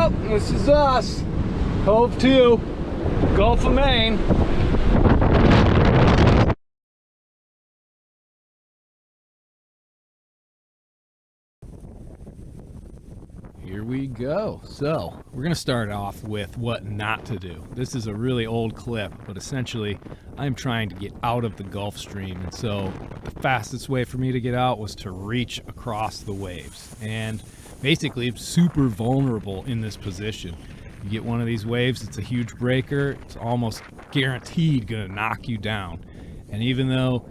Yep, this is us. Heaving-to, Gulf of Maine. Here we go. So we're going to start off with what not to do. This is a really old clip, but essentially I'm trying to get out of the Gulf Stream, and so the fastest way for me to get out was to reach across the waves. And basically I'm super vulnerable in this position. You get one of these waves, it's a huge breaker, it's almost guaranteed going to knock you down. And even though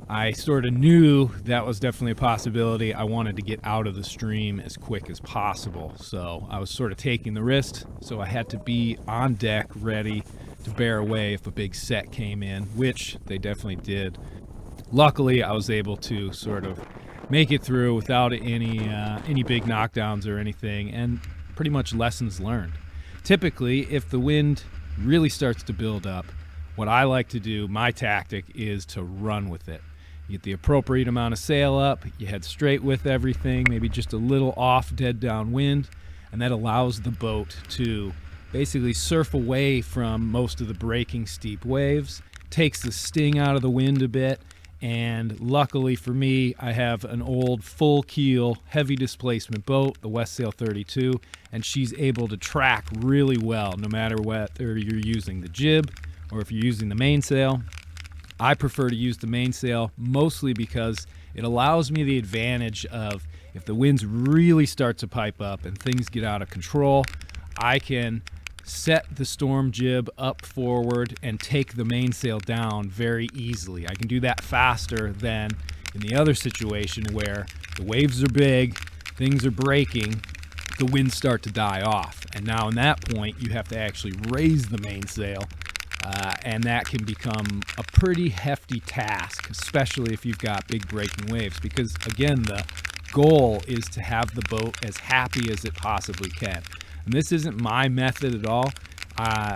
I sort of knew that was definitely a possibility, I wanted to get out of the stream as quick as possible. So I was sort of taking the risk, so I had to be on deck ready to bear away if a big set came in, which they definitely did. Luckily, I was able to sort of make it through without any big knockdowns or anything, and pretty much lessons learned. Typically, if the wind really starts to build up, what I like to do, my tactic, is to run with it. You get the appropriate amount of sail up, you head straight with everything, maybe just a little off dead downwind, and that allows the boat to basically surf away from most of the breaking steep waves, takes the sting out of the wind a bit, and luckily for me, I have an old full keel, heavy displacement boat, the Westsail 32, and she's able to track really well no matter whether you're using the jib or if you're using the mainsail. I prefer to use the mainsail mostly because it allows me the advantage of, if the winds really start to pipe up and things get out of control, I can set the storm jib up forward and take the mainsail down very easily. I can do that faster than in the other situation where the waves are big, things are breaking, the winds start to die off. And now in that point, you have to actually raise the mainsail. And that can become a pretty hefty task, especially if you've got big breaking waves, because again, the goal is to have the boat as happy as it possibly can. And this isn't my method at all.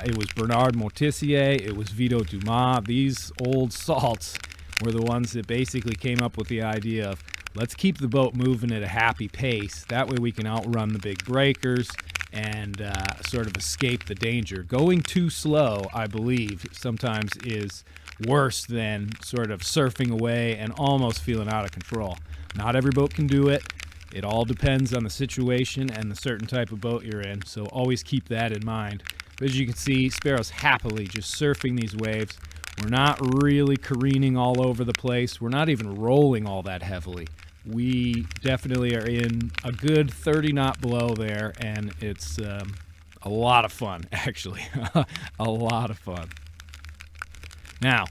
It was Bernard Moitessier, it was Vito Dumas. These old salts were the ones that basically came up with the idea of, let's keep the boat moving at a happy pace. That way we can outrun the big breakers and sort of escape the danger. Going too slow, I believe, sometimes is worse than sort of surfing away and almost feeling out of control. Not every boat can do it. It all depends on the situation and the certain type of boat you're in, so always keep that in mind. But as you can see, Sparrow's happily just surfing these waves. We're not really careening all over the place. We're not even rolling all that heavily. We definitely are in a good 30-knot blow there, and it's a lot of fun, actually. A lot of fun. Now,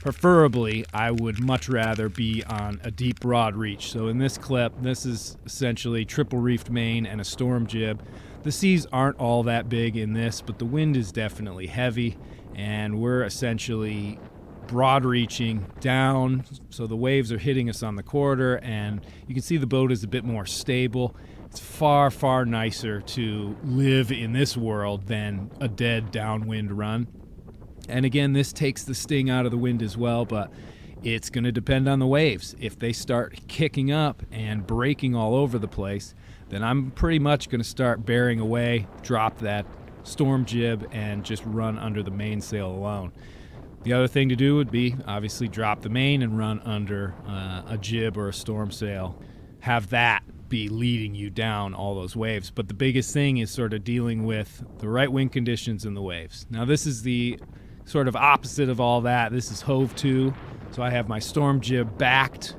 preferably, I would much rather be on a deep broad reach. So in this clip, this is essentially triple reefed main and a storm jib. The seas aren't all that big in this, but the wind is definitely heavy, and we're essentially broad reaching down, so the waves are hitting us on the quarter, and you can see the boat is a bit more stable. It's far, far nicer to live in this world than a dead downwind run. And again, this takes the sting out of the wind as well, but it's going to depend on the waves. If they start kicking up and breaking all over the place, then I'm pretty much going to start bearing away, drop that storm jib, and just run under the mainsail alone. The other thing to do would be obviously drop the main and run under a jib or a storm sail. Have that be leading you down all those waves. But the biggest thing is sort of dealing with the right wind conditions and the waves. Now this is the sort of opposite of all that. This is Heaving-to, so I have my storm jib backed.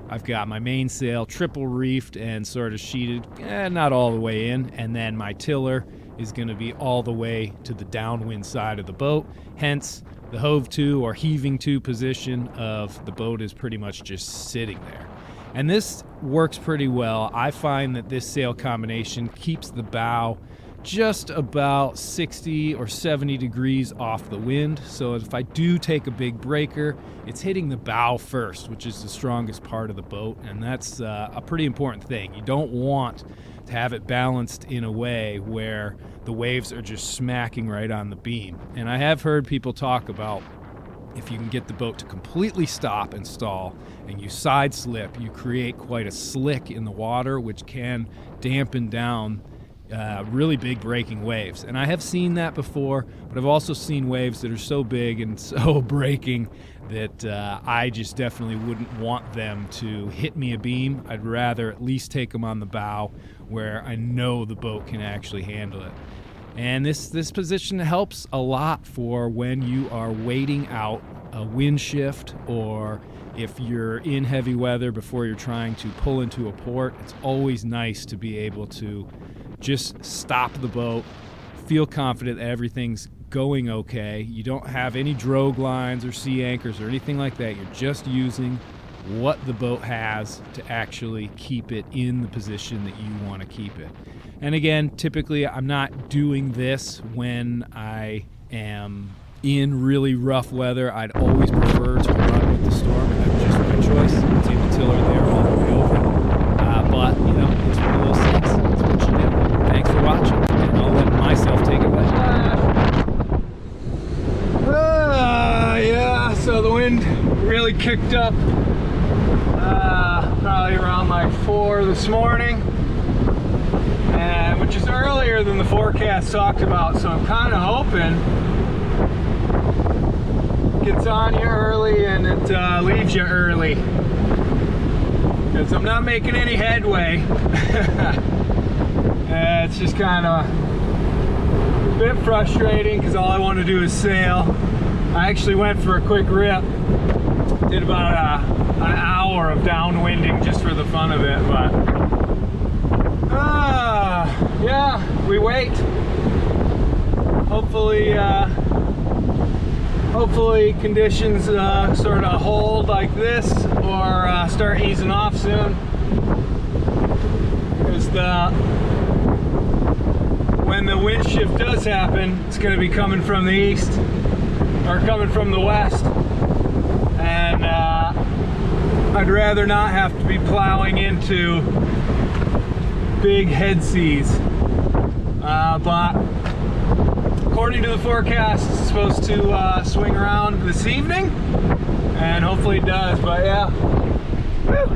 I've got my mainsail triple reefed and sort of sheeted, not all the way in, and then my tiller is going to be all the way to the downwind side of the boat. Hence, the Heaving-to or heaving-to position of the boat is pretty much just sitting there. And this works pretty well. I find that this sail combination keeps the bow just about 60 or 70 degrees off the wind. So if I do take a big breaker, it's hitting the bow first, which is the strongest part of the boat. And that's a pretty important thing. You don't want to have it balanced in a way where the waves are just smacking right on the beam. And I have heard people talk about, if you can get the boat to completely stop and stall and you side slip, you create quite a slick in the water, which can dampen down really big breaking waves. And I have seen that before, but I've also seen waves that are so big and so breaking that I just definitely wouldn't want them to hit me abeam. I'd rather at least take them on the bow where I know the boat can actually handle it. And this position helps a lot for when you are waiting out a wind shift, or if you're in heavy weather before you're trying to pull into a port. It's always nice to be able to just stop the boat, feel confident that everything's going okay. You don't have any drogue lines or sea anchors or anything like that. You're just using what the boat has to actually keep it in the position that you want to keep it. And again, typically I'm not doing this when I am in really rough weather. I'd always prefer to run with the storm, and that's just my choice. Leave the tiller there all the way over. But, you know, it's one of those things. It's what you do. Thanks for watching, and I'll let myself take it back. Yeah, so the wind really kicked up probably around like 4 this morning, and which is earlier than the forecast talked about, so I'm kind of hoping it gets on you early and it leaves you early, because I'm not making any headway. It's just kind of a bit frustrating because all I want to do is sail. I actually went for a quick rip, did about an hour of downwinding just for the fun of it, but yeah, we wait. Hopefully conditions sort of hold like this, or start easing off soon, because when the wind shift does happen, it's going to be coming from the east or coming from the west, and I'd rather not have to be plowing into big head seas, but according to the forecast, it's supposed to swing around this evening, and hopefully it does. But yeah, woo.